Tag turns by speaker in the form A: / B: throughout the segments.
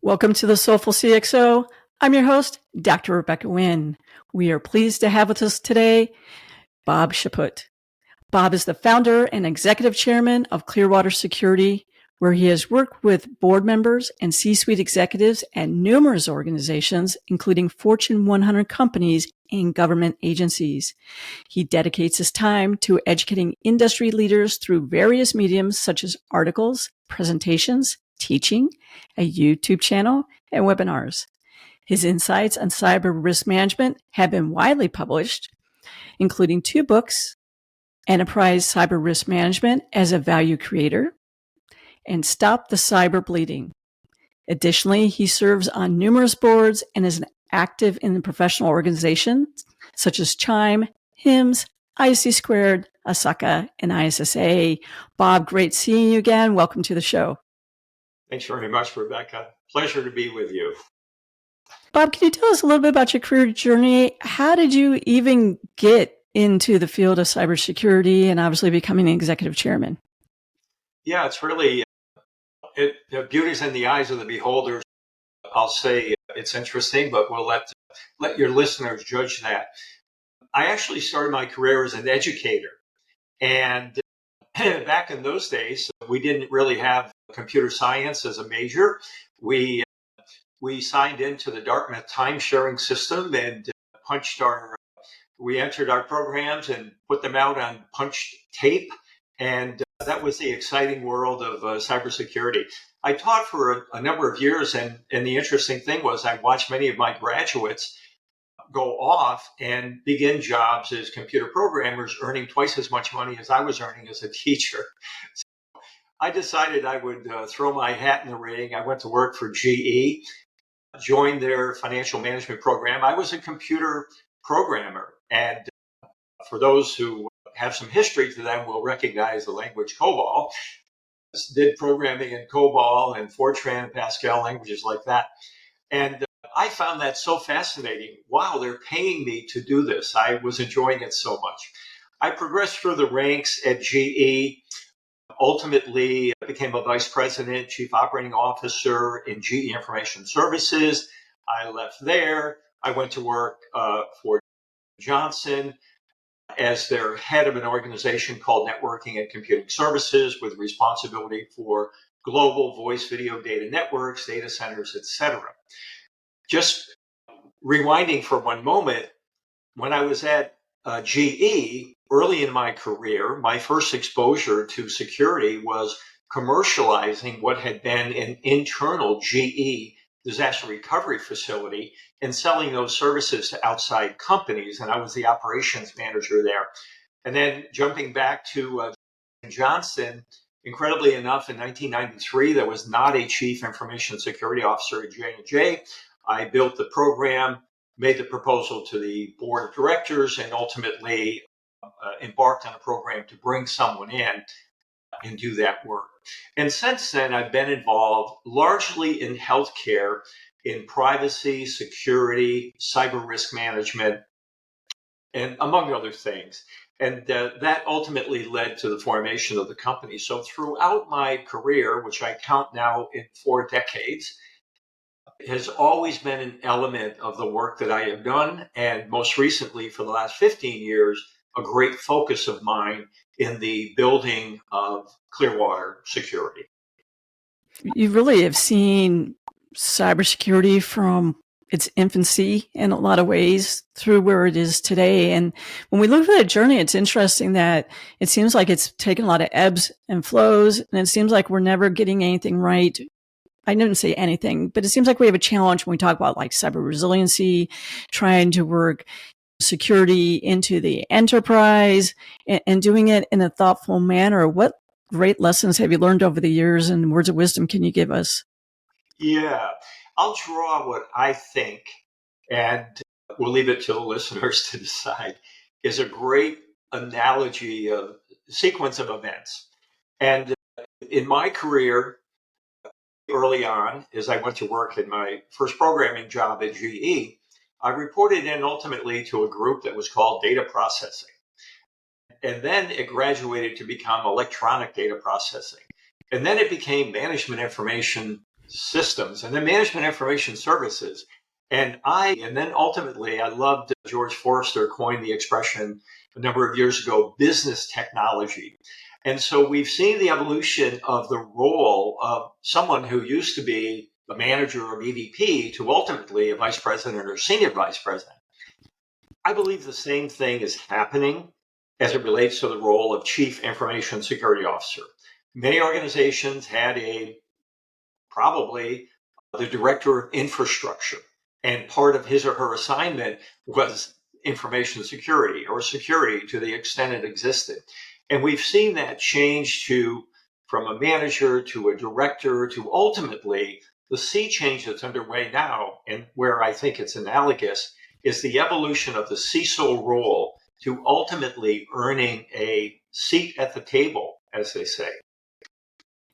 A: Welcome to the Soulful CXO. I'm your host, Dr. Rebecca Wynn. We are pleased to have with us today Bob Chaput. Bob is the founder and executive chairman of Clearwater Security, where he has worked with board members and C-suite executives at numerous organizations, including Fortune 100 companies and government agencies. He dedicates his time to educating industry leaders through various mediums such as articles, presentations, teaching, a YouTube channel, and webinars. His insights on cyber risk management have been widely published, including 2 books, Enterprise Cyber Risk Management as a Value Creator, and Stop the Cyber Bleeding. Additionally, he serves on numerous boards and is active in professional organizations such as Chime, HIMSS, IC Squared, ASACA, and ISSA. Bob, great seeing you again. Welcome to the show.
B: Thanks very much, Rebecca. Pleasure to be with you.
A: Bob, can you tell us a little bit about your career journey? How did you even get into the field of cybersecurity and obviously becoming the executive chairman?
B: Yeah, it's really, the beauty's in the eyes of the beholder. I'll say it's interesting, but we'll let your listeners judge that. I actually started my career as an educator. And back in those days, we didn't really have computer science as a major. We signed into the Dartmouth time-sharing system and we entered our programs and put them out on punched tape. And that was the exciting world of cybersecurity. I taught for a number of years, and the interesting thing was I watched many of my graduates go off and begin jobs as computer programmers, earning twice as much money as I was earning as a teacher. So I decided I would throw my hat in the ring. I went to work for GE, joined their financial management program. I was a computer programmer, and for those who have some history to them will recognize the language COBOL. Did programming in COBOL and Fortran, Pascal, languages like that. And I found that so fascinating. Wow, they're paying me to do this. I was enjoying it so much. I progressed through the ranks at GE, ultimately became a vice president, chief operating officer in GE Information Services. I left there. I went to work for Johnson as their head of an organization called Networking and Computing Services, with responsibility for global voice video data networks, data centers, etc. Just rewinding for one moment, when I was at GE, early in my career, my first exposure to security was commercializing what had been an internal GE disaster recovery facility and selling those services to outside companies. And I was the operations manager there. And then jumping back to Johnson, incredibly enough, in 1993, there was not a chief information security officer at J&J. I built the program, made the proposal to the board of directors, and ultimately embarked on a program to bring someone in and do that work. And since then, I've been involved largely in healthcare, in privacy, security, cyber risk management, and among other things. And that ultimately led to the formation of the company. So throughout my career, which I count now in 4 decades, has always been an element of the work that I have done. And most recently, for the last 15 years, a great focus of mine in the building of Clearwater Security.
A: You really have seen cybersecurity from its infancy in a lot of ways through where it is today. And when we look at that journey, it's interesting that it seems like it's taken a lot of ebbs and flows, and it seems like we're never getting anything right. I didn't say anything, but it seems like we have a challenge when we talk about like cyber resiliency, trying to work security into the enterprise and doing it in a thoughtful manner. What great lessons have you learned over the years, and words of wisdom can you give us?
B: Yeah, I'll draw what I think, and we'll leave it to the listeners to decide, is a great analogy of sequence of events. And in my career, early on, as I went to work in my first programming job at GE, I reported in ultimately to a group that was called data processing. And then it graduated to become electronic data processing. And then it became management information systems, and then management information services. And then ultimately, I loved George Forrester coined the expression a number of years ago, business technology. And so we've seen the evolution of the role of someone who used to be a manager or EVP to ultimately a vice president or senior vice president. I believe the same thing is happening as it relates to the role of chief information security officer. Many organizations had probably the director of infrastructure, and part of his or her assignment was information security or security to the extent it existed. And we've seen that change from a manager to a director to ultimately the sea change that's underway now, and where I think it's analogous, is the evolution of the CISO role to ultimately earning a seat at the table, as they say.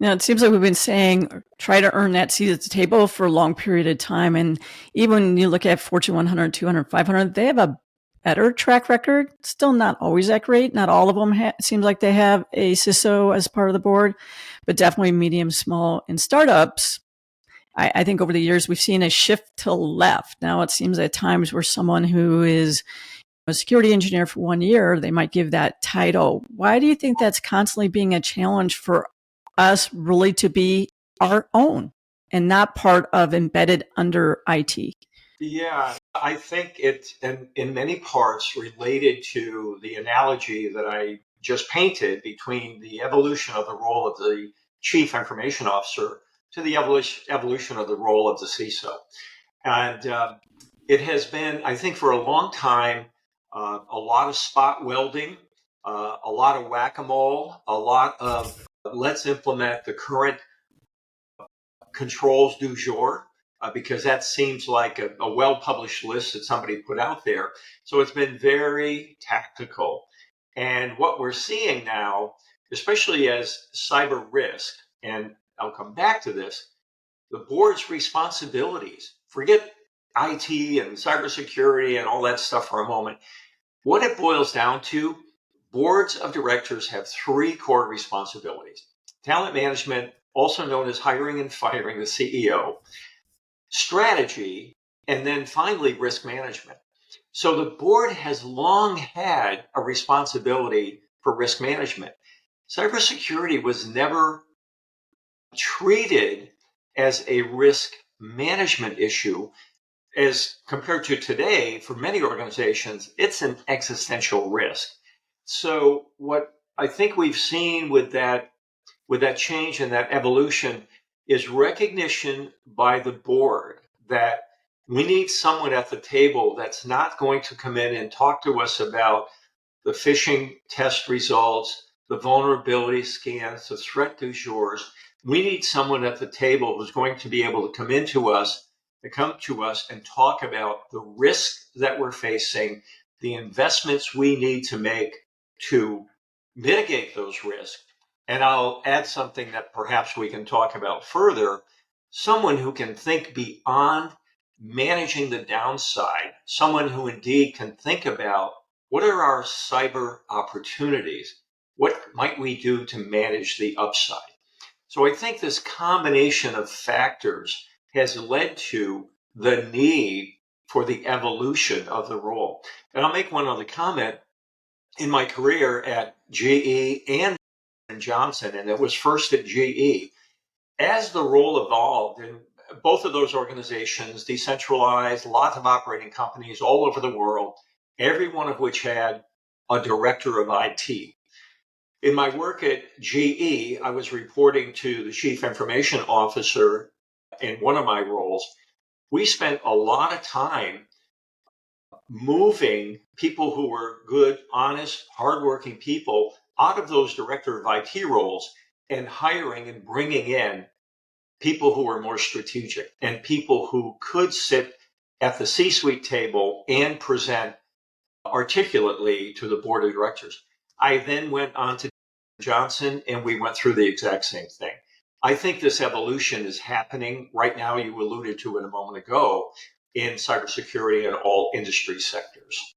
A: Now, it seems like we've been saying try to earn that seat at the table for a long period of time. And even when you look at Fortune 100, 200, 500, they have a better track record. Still not always that great. Not all of them seems like they have a CISO as part of the board, but definitely medium, small, and startups. I think over the years, we've seen a shift to left. Now, it seems at times where someone who is a security engineer for 1 year, they might give that title. Why do you think that's constantly being a challenge for us really to be our own and not part of embedded under IT?
B: Yeah, I think it's in many parts related to the analogy that I just painted between the evolution of the role of the chief information officer to the evolution of the role of the CISO. And it has been, I think, for a long time, a lot of spot welding, a lot of whack-a-mole, a lot of let's implement the current controls du jour, because that seems like a well-published list that somebody put out there. So it's been very tactical. And what we're seeing now, especially as cyber risk, and I'll come back to this, the board's responsibilities, forget IT and cybersecurity and all that stuff for a moment. What it boils down to, boards of directors have three core responsibilities. Talent management, also known as hiring and firing the CEO, strategy, and then finally risk management. So the board has long had a responsibility for risk management. Cybersecurity was never treated as a risk management issue. As compared to today, for many organizations, it's an existential risk. So what I think we've seen with that change and that evolution is recognition by the board that we need someone at the table that's not going to come in and talk to us about the phishing test results, the vulnerability scans, the threat du jour. We need someone at the table who's going to be able to come to us and talk about the risks that we're facing, the investments we need to make to mitigate those risks. And I'll add something that perhaps we can talk about further, someone who can think beyond managing the downside, someone who indeed can think about what are our cyber opportunities? What might we do to manage the upside? So I think this combination of factors has led to the need for the evolution of the role. And I'll make one other comment. In my career at GE and Johnson, and it was first at GE, as the role evolved, and both of those organizations, decentralized, lots of operating companies all over the world, every one of which had a director of IT. In my work at GE, I was reporting to the chief information officer in one of my roles. We spent a lot of time moving people who were good, honest, hardworking people out of those director of IT roles and hiring and bringing in people who were more strategic and people who could sit at the C-suite table and present articulately to the board of directors. I then went on to Johnson and we went through the exact same thing. I think this evolution is happening right now. You alluded to it a moment ago in cybersecurity and all industry sectors.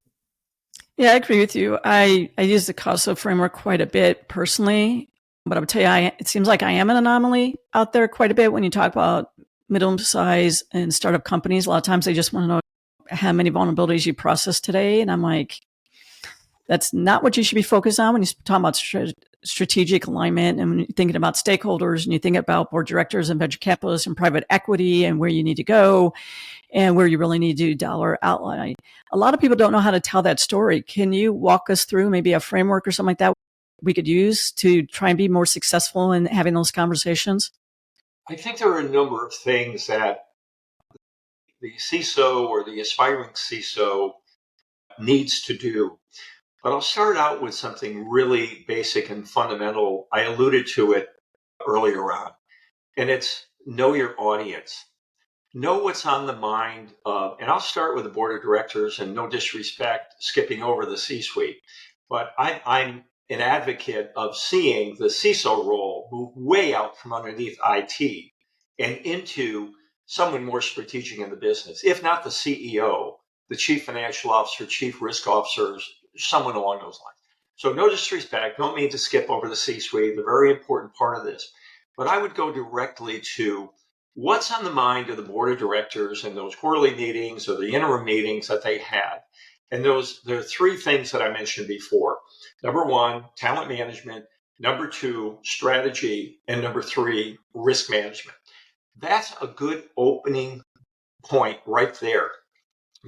A: Yeah, I agree with you. I use the CISO framework quite a bit personally, but I would tell you, it seems like I am an anomaly out there quite a bit when you talk about middle size and startup companies, a lot of times they just want to know how many vulnerabilities you process today. And I'm like, that's not what you should be focused on when you talk about strategic alignment and when you're thinking about stakeholders and you think about board directors and venture capitalists and private equity and where you need to go and where you really need to do dollar outline. A lot of people don't know how to tell that story. Can you walk us through maybe a framework or something like that we could use to try and be more successful in having those conversations?
B: I think there are a number of things that the CISO or the aspiring CISO needs to do. But I'll start out with something really basic and fundamental. I alluded to it earlier on, and it's know your audience. Know what's on the mind of, and I'll start with the board of directors, and no disrespect, skipping over the C-suite, but I'm an advocate of seeing the CISO role move way out from underneath IT and into someone more strategic in the business, if not the CEO, the chief financial officer, chief risk officers, someone along those lines. So no disrespect, don't mean to skip over the C-suite, the very important part of this, but I would go directly to what's on the mind of the board of directors in those quarterly meetings or the interim meetings that they had. And there are three things that I mentioned before. Number one, talent management. Number two, strategy. And number three, risk management. That's a good opening point right there,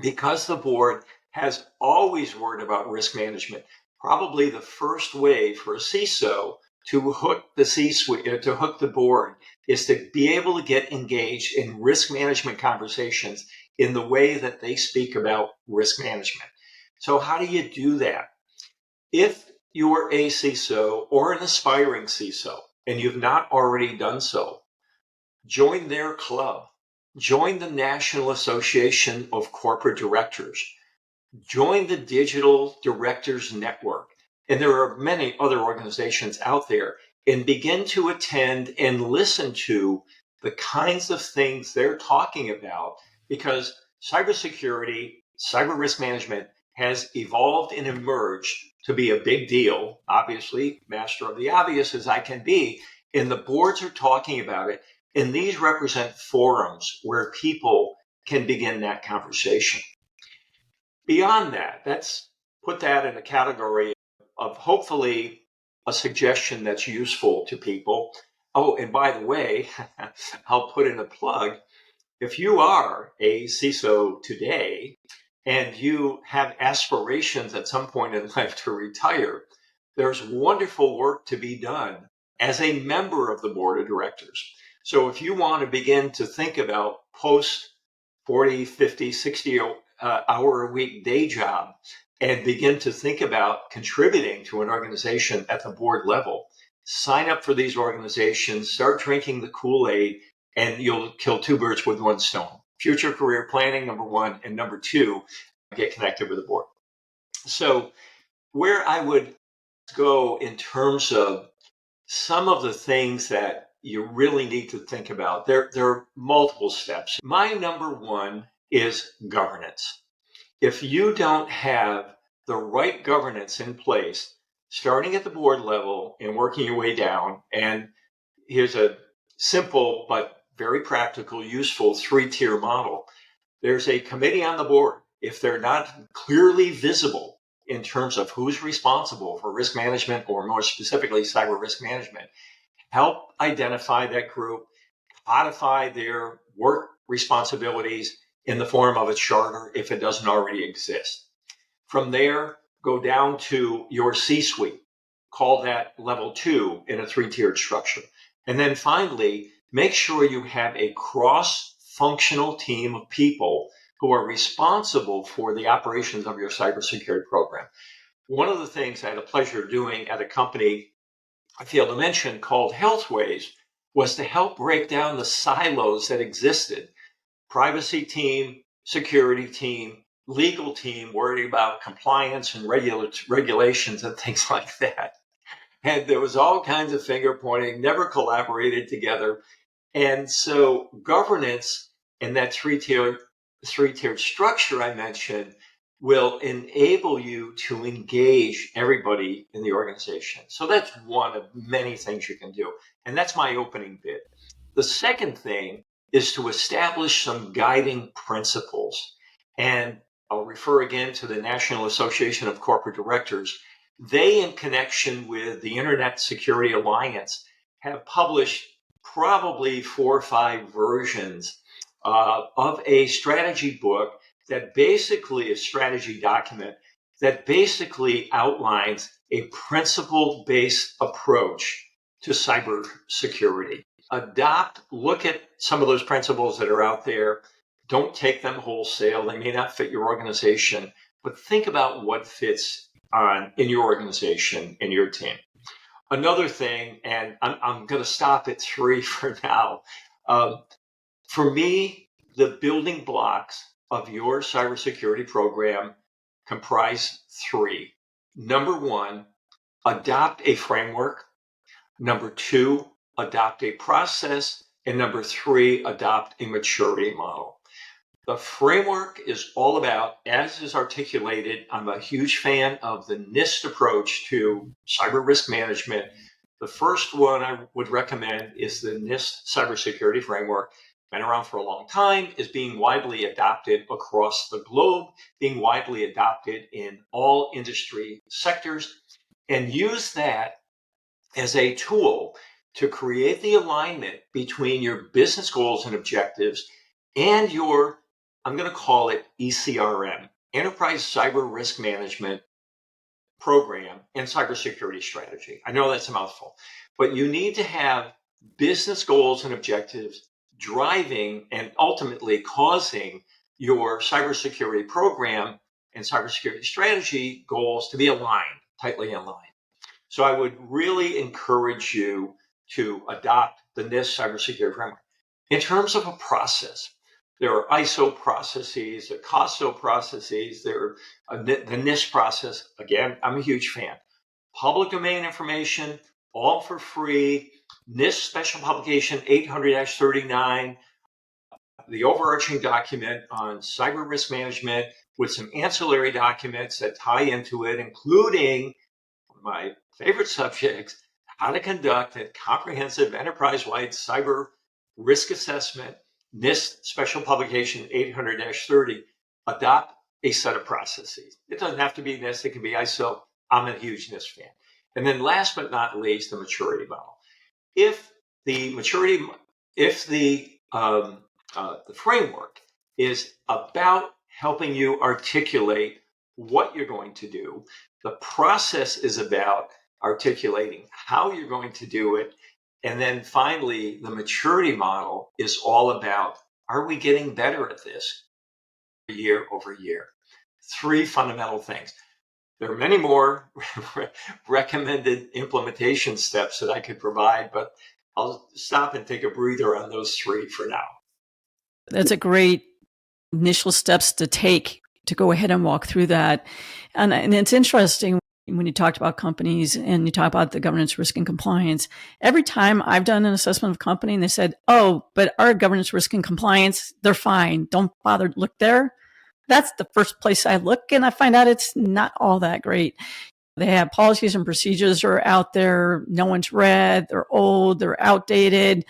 B: because the board has always worried about risk management. Probably the first way for a CISO to hook the C-suite, to hook the board, is to be able to get engaged in risk management conversations in the way that they speak about risk management. So how do you do that? If you're a CISO or an aspiring CISO and you've not already done so, join their club. Join the National Association of Corporate Directors. Join the Digital Directors Network. And there are many other organizations out there, and begin to attend and listen to the kinds of things they're talking about, because cybersecurity, cyber risk management has evolved and emerged to be a big deal. Obviously, master of the obvious as I can be, and the boards are talking about it. And these represent forums where people can begin that conversation. Beyond that, let's put that in a category of hopefully a suggestion that's useful to people. Oh, and by the way, I'll put in a plug. If you are a CISO today and you have aspirations at some point in life to retire, there's wonderful work to be done as a member of the board of directors. So if you want to begin to think about post 40, 50, 60 hour a week day job and begin to think about contributing to an organization at the board level, sign up for these organizations, start drinking the Kool-Aid, and you'll kill two birds with one stone. Future career planning, number one, and number two, get connected with the board. So where I would go in terms of some of the things that you really need to think about, there are multiple steps. My number one is governance. If you don't have the right governance in place, starting at the board level and working your way down, and here's a simple but very practical, useful three-tier model. There's a committee on the board. If they're not clearly visible in terms of who's responsible for risk management, or more specifically cyber risk management, help identify that group, codify their work responsibilities in the form of a charter if it doesn't already exist. From there, go down to your C-suite. Call that level 2 in a three-tiered structure. And then finally, make sure you have a cross-functional team of people who are responsible for the operations of your cybersecurity program. One of the things I had the pleasure of doing at a company I failed to mention called Healthways was to help break down the silos that existed. Privacy team, security team, legal team worried about compliance and regulations and things like that. And there was all kinds of finger pointing, never collaborated together. And so governance in that three-tiered structure I mentioned will enable you to engage everybody in the organization. So that's one of many things you can do. And that's my opening bit. The second thing is to establish some guiding principles. And I'll refer again to the National Association of Corporate Directors. They, in connection with the Internet Security Alliance, have published probably 4 or 5 versions of a strategy book that basically a strategy document that basically outlines a principle-based approach to cybersecurity. Look at some of those principles that are out there. Don't take them wholesale. They may not fit your organization, but think about what fits in your organization, in your team. Another thing, and I'm going to stop at 3 for now. For me, the building blocks of your cybersecurity program comprise 3. Number 1, adopt a framework. Number 2, adopt a process. And number 3, adopt a maturity model. The framework is all about, as is articulated, I'm a huge fan of the NIST approach to cyber risk management. The first one I would recommend is the NIST cybersecurity framework. Been around for a long time, is being widely adopted across the globe, being widely adopted in all industry sectors, and use that as a tool to create the alignment between your business goals and objectives and your, I'm going to call it ECRM, Enterprise Cyber Risk Management Program and Cybersecurity Strategy. I know that's a mouthful, but you need to have business goals and objectives driving and ultimately causing your cybersecurity program and cybersecurity strategy goals to be aligned, tightly aligned. So I would really encourage you to adopt the NIST cybersecurity framework. In terms of a process, there are ISO processes, there are CISO processes, there are the NIST process. Again, I'm a huge fan. Public domain information, all for free. NIST special publication 800-39, the overarching document on cyber risk management with some ancillary documents that tie into it, including my favorite subjects, how to conduct a comprehensive enterprise-wide cyber risk assessment, NIST special publication 800-30, adopt a set of processes. It doesn't have to be NIST, it can be ISO. I'm a huge NIST fan. And then last but not least, the maturity model. If the framework is about helping you articulate what you're going to do, the process is about articulating how you're going to do it. And then finally, the maturity model is all about, are we getting better at this year over year? 3 fundamental things. There are many more recommended implementation steps that I could provide, but I'll stop and take a breather on those 3 for now.
A: That's a great initial steps to take to go ahead and walk through that. And it's interesting when you talked about companies and you talk about the governance, risk, and compliance. Every time I've done an assessment of a company and they said, oh, but our governance, risk, and compliance, they're fine. Don't bother to look there. That's the first place I look, and I find out it's not all that great. They have policies and procedures are out there. No one's read. They're old. They're outdated.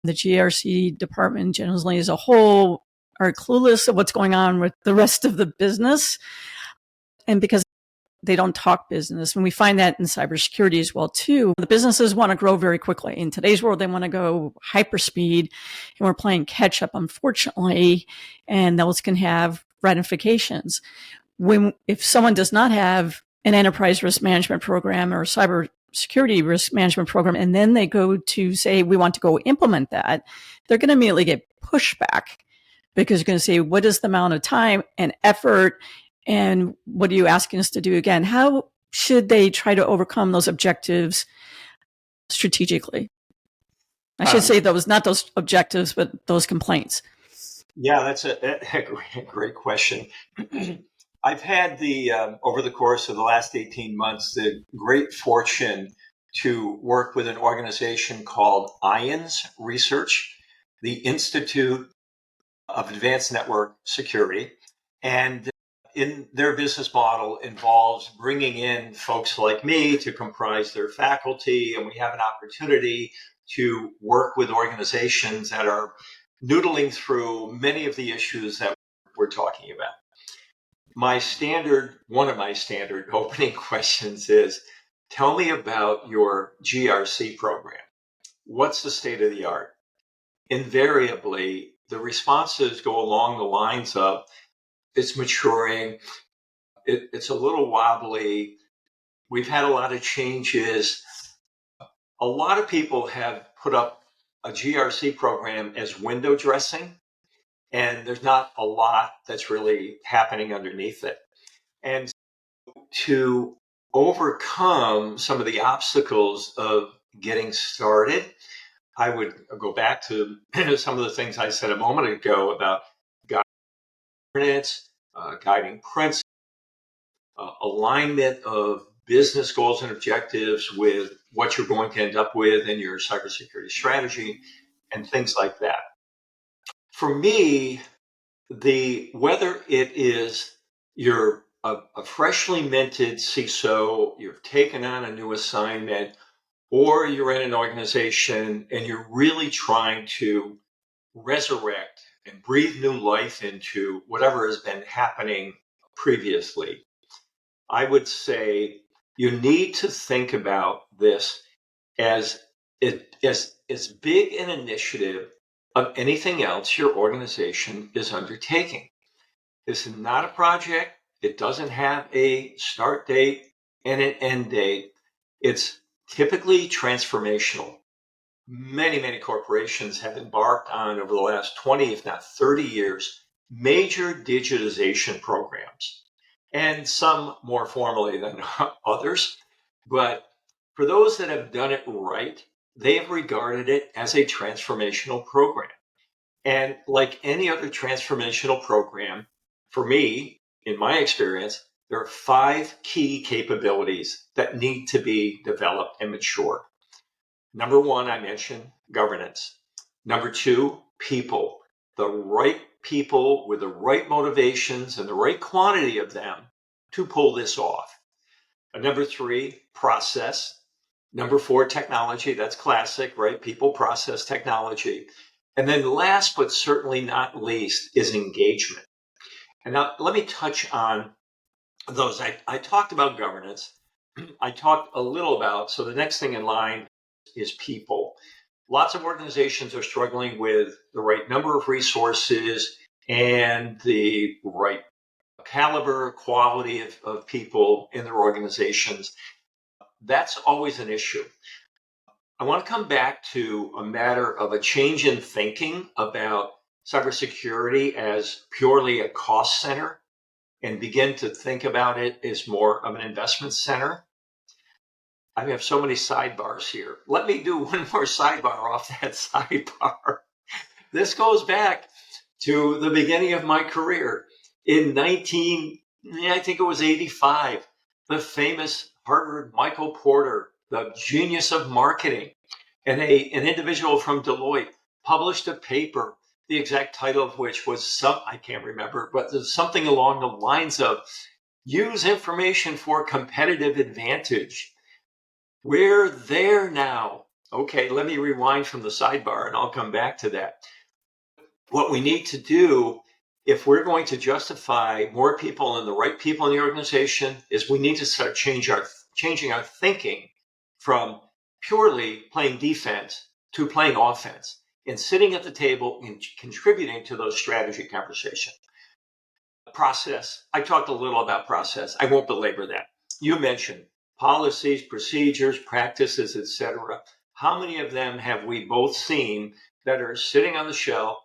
A: The GRC department generally as a whole are clueless of what's going on with the rest of the business. And because they don't talk business, and we find that in cybersecurity as well, too. The businesses want to grow very quickly. In today's world, they want to go hyperspeed, and we're playing catch up, unfortunately, and those can have ramifications. If someone does not have an enterprise risk management program or cybersecurity risk management program, and then they go to say, we want to go implement that, they're going to immediately get pushback because you're going to say, what is the amount of time and effort, and what are you asking us to do again? How should they try to overcome those objectives strategically? I should say those, not those objectives, but those complaints.
B: Yeah, that's a great question. I've had over the course of the last 18 months, the great fortune to work with an organization called IONS Research, the Institute of Advanced Network Security. And in their business model involves bringing in folks like me to comprise their faculty. And we have an opportunity to work with organizations that are noodling through many of the issues that we're talking about. One of my standard opening questions is, tell me about your GRC program. What's the state of the art? Invariably, the responses go along the lines of, it's maturing, it's a little wobbly, we've had a lot of changes. A lot of people have put up a GRC program as window dressing, and there's not a lot that's really happening underneath it. And to overcome some of the obstacles of getting started, I would go back to some of the things I said a moment ago about governance, guiding principles, alignment of business goals and objectives with what you're going to end up with in your cybersecurity strategy, and things like that. For me, whether it is you're a freshly minted CISO, you've taken on a new assignment, or you're in an organization and you're really trying to resurrect and breathe new life into whatever has been happening previously, I would say you need to think about this as big an initiative of anything else your organization is undertaking. This is not a project. It doesn't have a start date and an end date. It's typically transformational. Many corporations have embarked on, over the last 20, if not 30 years, major digitization programs, and some more formally than others. But for those that have done it right, they have regarded it as a transformational program. And like any other transformational program, for me, in my experience, there are 5 key capabilities that need to be developed and matured. Number 1, I mentioned governance. Number 2, people. The right people with the right motivations and the right quantity of them to pull this off. Number 3, process. Number 4, technology. That's classic, right? People, process, technology. And then last but certainly not least is engagement. And now let me touch on those. I talked about governance. I talked a little about, so the next thing in line is people. Lots of organizations are struggling with the right number of resources and the right caliber, quality of people in their organizations. That's always an issue. I want to come back to a matter of a change in thinking about cybersecurity as purely a cost center and begin to think about it as more of an investment center. I have so many sidebars here. Let me do one more sidebar off that sidebar. This goes back to the beginning of my career. In I think it was 85, the famous Harvard Michael Porter, the genius of marketing, and an individual from Deloitte published a paper, the exact title of which was I can't remember, but there's something along the lines of use information for competitive advantage. We're there now. Okay, let me rewind from the sidebar and I'll come back to that. What we need to do, if we're going to justify more people and the right people in the organization, is we need to start changing our thinking from purely playing defense to playing offense and sitting at the table and contributing to those strategy conversations. Process. I talked a little about process. I won't belabor that. You mentioned policies, procedures, practices, etc. How many of them have we both seen that are sitting on the shelf?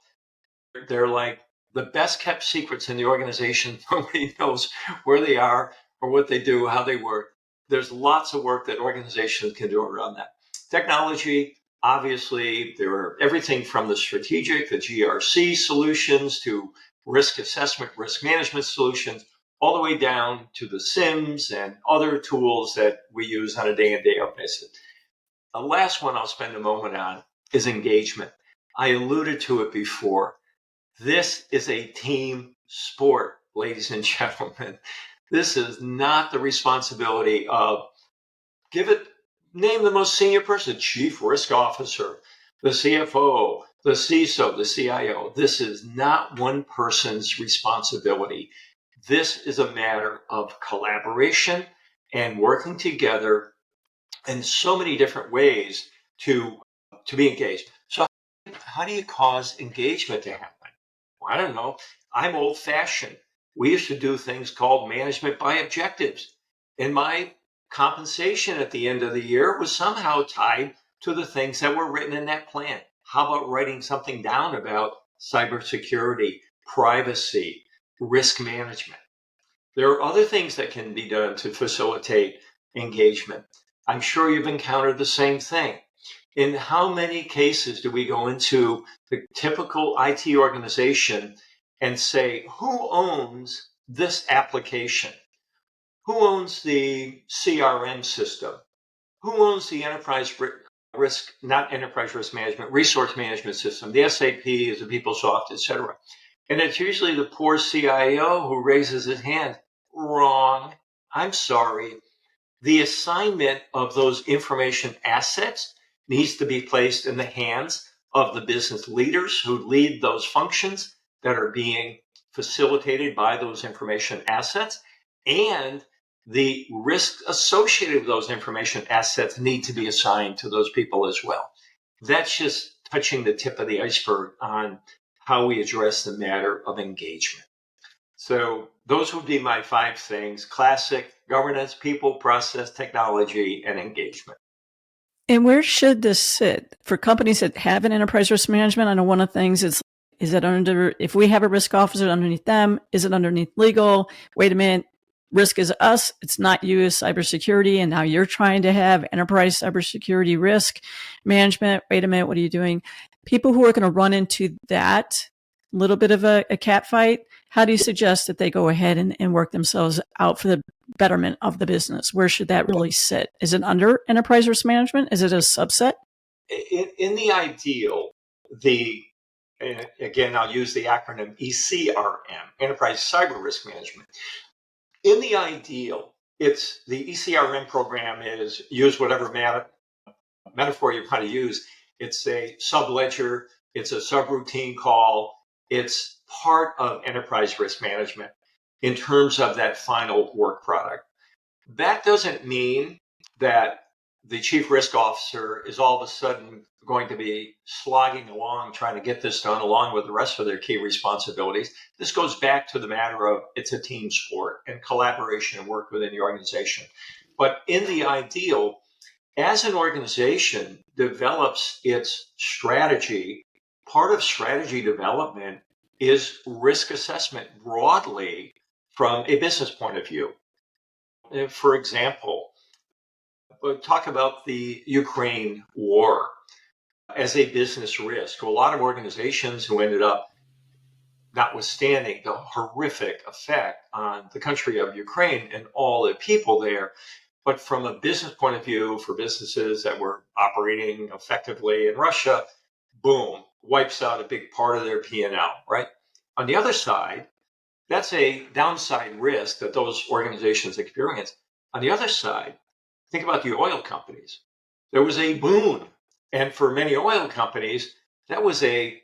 B: They're like the best kept secrets in the organization. Nobody knows where they are or what they do, how they work. There's lots of work that organizations can do around that. Technology, obviously, there are everything from the strategic, the GRC solutions, to risk assessment, risk management solutions, all the way down to the SIMs and other tools that we use on a day in, day out basis. The last one I'll spend a moment on is engagement. I alluded to it before. This is a team sport, ladies and gentlemen. This is not the responsibility of name the most senior person, chief risk officer, the CFO, the CISO, the CIO, this is not one person's responsibility. This is a matter of collaboration and working together in so many different ways to be engaged. So how do you cause engagement to happen? Well, I don't know. I'm old fashioned. We used to do things called management by objectives. And my compensation at the end of the year was somehow tied to the things that were written in that plan. How about writing something down about cybersecurity, privacy, risk management? There are other things that can be done to facilitate engagement. I'm sure you've encountered the same thing. In how many cases do we go into the typical IT organization and say, who owns this application? Who owns the CRM system? Who owns the enterprise risk, not enterprise risk management, resource management system, the SAP, the PeopleSoft, et cetera? And it's usually the poor CIO who raises his hand. Wrong. I'm sorry. The assignment of those information assets needs to be placed in the hands of the business leaders who lead those functions that are being facilitated by those information assets, and the risks associated with those information assets need to be assigned to those people as well. That's just touching the tip of the iceberg on how we address the matter of engagement. So those would be my 5 things: classic, governance, people, process, technology, and engagement.
A: And where should this sit for companies that have an enterprise risk management? I know one of the things is it under, if we have a risk officer underneath them, is it underneath legal? Wait a minute, risk is us. It's not you as cybersecurity. And now you're trying to have enterprise cybersecurity risk management. Wait a minute, what are you doing? People who are going to run into that little bit of a cat fight, how do you suggest that they go ahead and work themselves out for the betterment of the business? Where should that really sit? Is it under enterprise risk management? Is it a subset?
B: In the ideal, again, I'll use the acronym ECRM, Enterprise Cyber Risk Management. In the ideal, it's the ECRM program is, use whatever metaphor you want to use. It's a sub-ledger, it's a subroutine call, it's part of enterprise risk management in terms of that final work product. That doesn't mean that the chief risk officer is all of a sudden going to be slogging along trying to get this done along with the rest of their key responsibilities. This goes back to the matter of it's a team sport and collaboration and work within the organization. But in the ideal, as an organization develops its strategy, part of strategy development is risk assessment broadly from a business point of view. For example, we'll talk about the Ukraine war as a business risk. A lot of organizations who ended up, notwithstanding the horrific effect on the country of Ukraine and all the people there, but from a business point of view, for businesses that were operating effectively in Russia, boom, wipes out a big part of their P&L, right? On the other side, that's a downside risk that those organizations experience. On the other side, think about the oil companies. There was a boon. And for many oil companies, that was an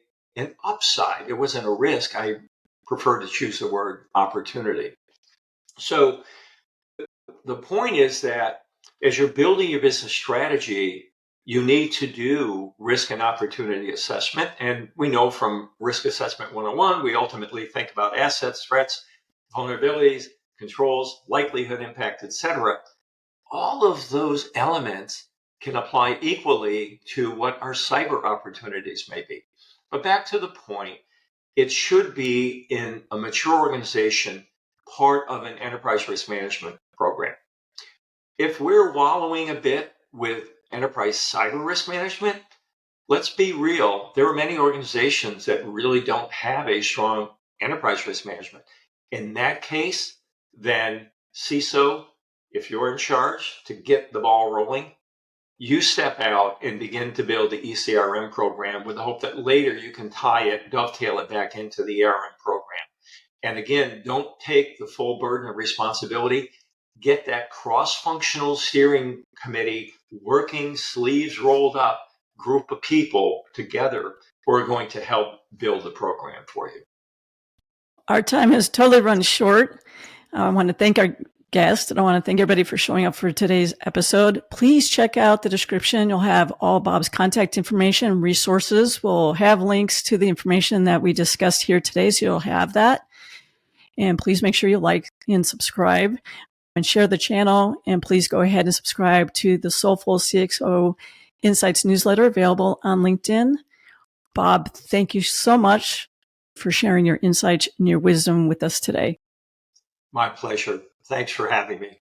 B: upside. It wasn't a risk. I prefer to choose the word opportunity. So the point is that as you're building your business strategy, you need to do risk and opportunity assessment. And we know from Risk Assessment 101, we ultimately think about assets, threats, vulnerabilities, controls, likelihood, impact, etc. All of those elements can apply equally to what our cyber opportunities may be. But back to the point, it should be in a mature organization, part of an enterprise risk management program. If we're wallowing a bit with enterprise cyber risk management, let's be real. There are many organizations that really don't have a strong enterprise risk management. In that case, then CISO, if you're in charge to get the ball rolling, you step out and begin to build the ECRM program with the hope that later you can dovetail it back into the ARM program. And again, don't take the full burden of responsibility. Get that cross-functional steering committee working, sleeves rolled up, group of people together who are going to help build the program for you.
A: Our time has totally run short. I want to thank our guest, and I want to thank everybody for showing up for today's episode. Please check out the description. You'll have all Bob's contact information and resources. We'll have links to the information that we discussed here today, so you'll have that. And please make sure you like and subscribe and share the channel. And please go ahead and subscribe to the Soulful CXO Insights newsletter available on LinkedIn. Bob, thank you so much for sharing your insights and your wisdom with us today.
B: My pleasure. Thanks for having me.